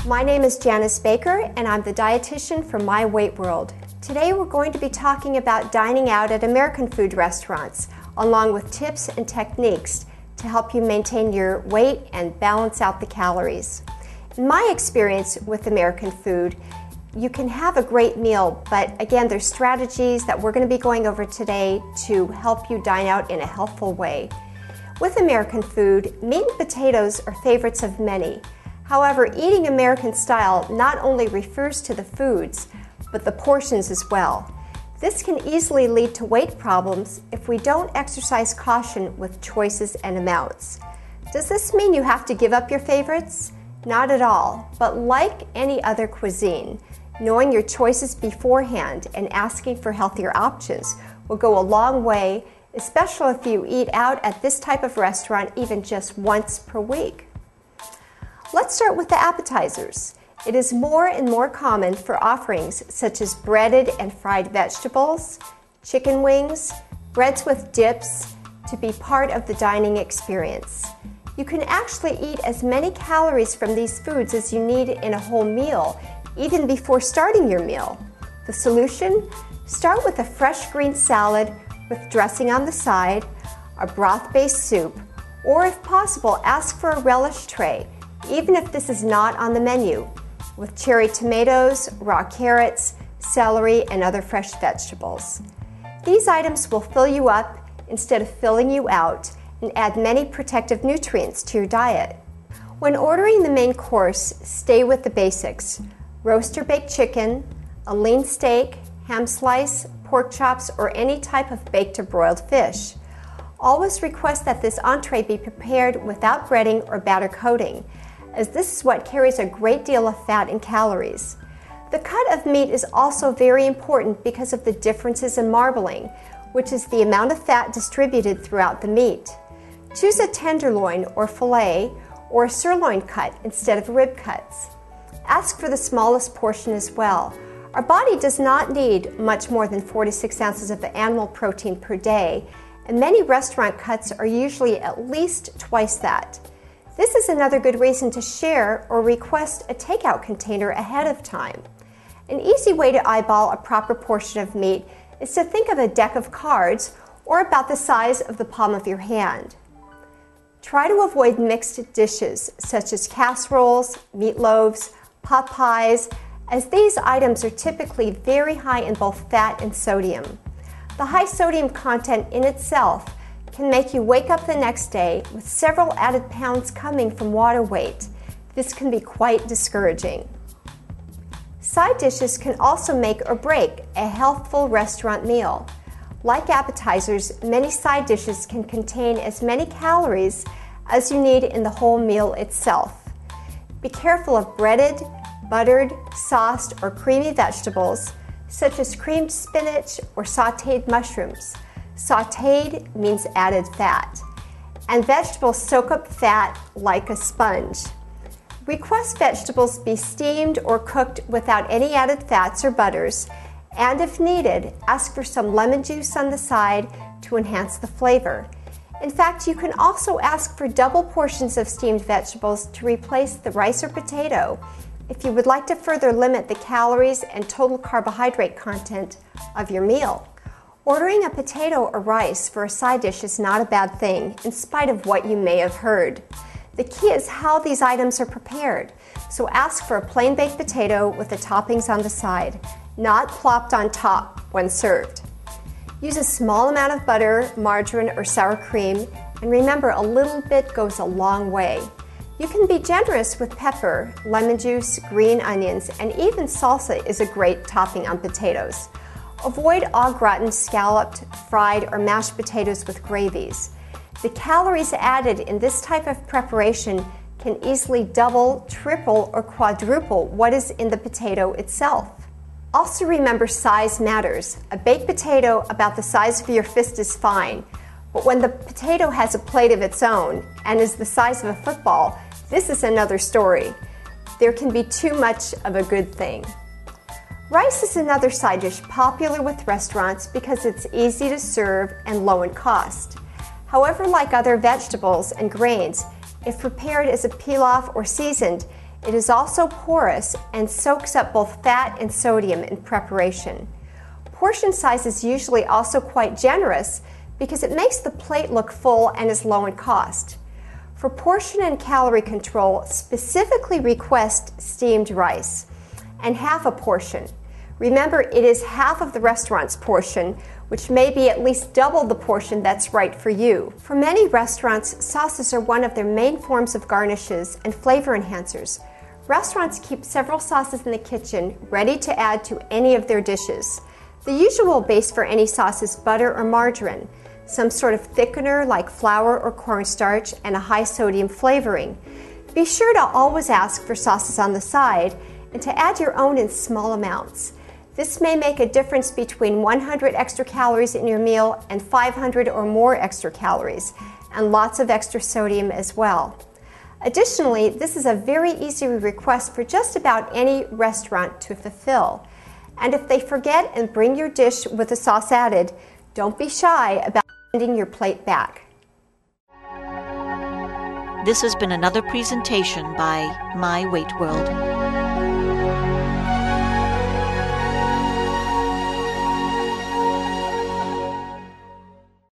My name is Janice Baker and I'm the dietitian for My Weight World. Today we're going to be talking about dining out at American food restaurants, along with tips and techniques to help you maintain your weight and balance out the calories. In my experience with American food, you can have a great meal, but again, there's strategies that we're going to be going over today to help you dine out in a healthful way. With American food, meat and potatoes are favorites of many. However, eating American style not only refers to the foods, but the portions as well. This can easily lead to weight problems if we don't exercise caution with choices and amounts. Does this mean you have to give up your favorites? Not at all, but like any other cuisine, knowing your choices beforehand and asking for healthier options will go a long way, especially if you eat out at this type of restaurant even just once per week. Let's start with the appetizers. It is more and more common for offerings such as breaded and fried vegetables, chicken wings, breads with dips to be part of the dining experience. You can actually eat as many calories from these foods as you need in a whole meal, even before starting your meal. The solution? Start with a fresh green salad with dressing on the side, a broth-based soup, or if possible, ask for a relish tray, even if this is not on the menu, with cherry tomatoes, raw carrots, celery, and other fresh vegetables. These items will fill you up instead of filling you out and add many protective nutrients to your diet. When ordering the main course, stay with the basics: roast or baked chicken, a lean steak, ham slice, pork chops, or any type of baked or broiled fish. Always request that this entree be prepared without breading or batter coating, as this is what carries a great deal of fat and calories. The cut of meat is also very important because of the differences in marbling, which is the amount of fat distributed throughout the meat. Choose a tenderloin or fillet or a sirloin cut instead of rib cuts. Ask for the smallest portion as well. Our body does not need much more than 4 to 6 ounces of animal protein per day, and many restaurant cuts are usually at least twice that. This is another good reason to share or request a takeout container ahead of time. An easy way to eyeball a proper portion of meat is to think of a deck of cards or about the size of the palm of your hand. Try to avoid mixed dishes such as casseroles, meatloaves, pot pies, as these items are typically very high in both fat and sodium. The high sodium content in itself can make you wake up the next day with several added pounds coming from water weight. This can be quite discouraging. Side dishes can also make or break a healthful restaurant meal. Like appetizers, many side dishes can contain as many calories as you need in the whole meal itself. Be careful of breaded, buttered, sauced, or creamy vegetables, such as creamed spinach or sautéed mushrooms. Sautéed means added fat, and vegetables soak up fat like a sponge. Request vegetables be steamed or cooked without any added fats or butters, and if needed, ask for some lemon juice on the side to enhance the flavor. In fact, you can also ask for double portions of steamed vegetables to replace the rice or potato if you would like to further limit the calories and total carbohydrate content of your meal. Ordering a potato or rice for a side dish is not a bad thing, in spite of what you may have heard. The key is how these items are prepared, so ask for a plain baked potato with the toppings on the side, not plopped on top when served. Use a small amount of butter, margarine, or sour cream, and remember, a little bit goes a long way. You can be generous with pepper, lemon juice, green onions, and even salsa is a great topping on potatoes. Avoid au gratin, scalloped, fried, or mashed potatoes with gravies. The calories added in this type of preparation can easily double, triple, or quadruple what is in the potato itself. Also remember, size matters. A baked potato about the size of your fist is fine, but when the potato has a plate of its own and is the size of a football, this is another story. There can be too much of a good thing. Rice is another side dish popular with restaurants because it's easy to serve and low in cost. However, like other vegetables and grains, if prepared as a pilaf or seasoned, It is also porous and soaks up both fat and sodium in preparation. Portion size is usually also quite generous because it makes the plate look full and is low in cost. For portion and calorie control, specifically request steamed rice and half a portion. Remember, it is half of the restaurant's portion, which may be at least double the portion that's right for you. For many restaurants, sauces are one of their main forms of garnishes and flavor enhancers. Restaurants keep several sauces in the kitchen ready to add to any of their dishes. The usual base for any sauce is butter or margarine, some sort of thickener like flour or cornstarch, and a high sodium flavoring. Be sure to always ask for sauces on the side and to add your own in small amounts. This may make a difference between 100 extra calories in your meal and 500 or more extra calories, and lots of extra sodium as well. Additionally, this is a very easy request for just about any restaurant to fulfill. And if they forget and bring your dish with the sauce added, don't be shy about sending your plate back. This has been another presentation by My Weight World.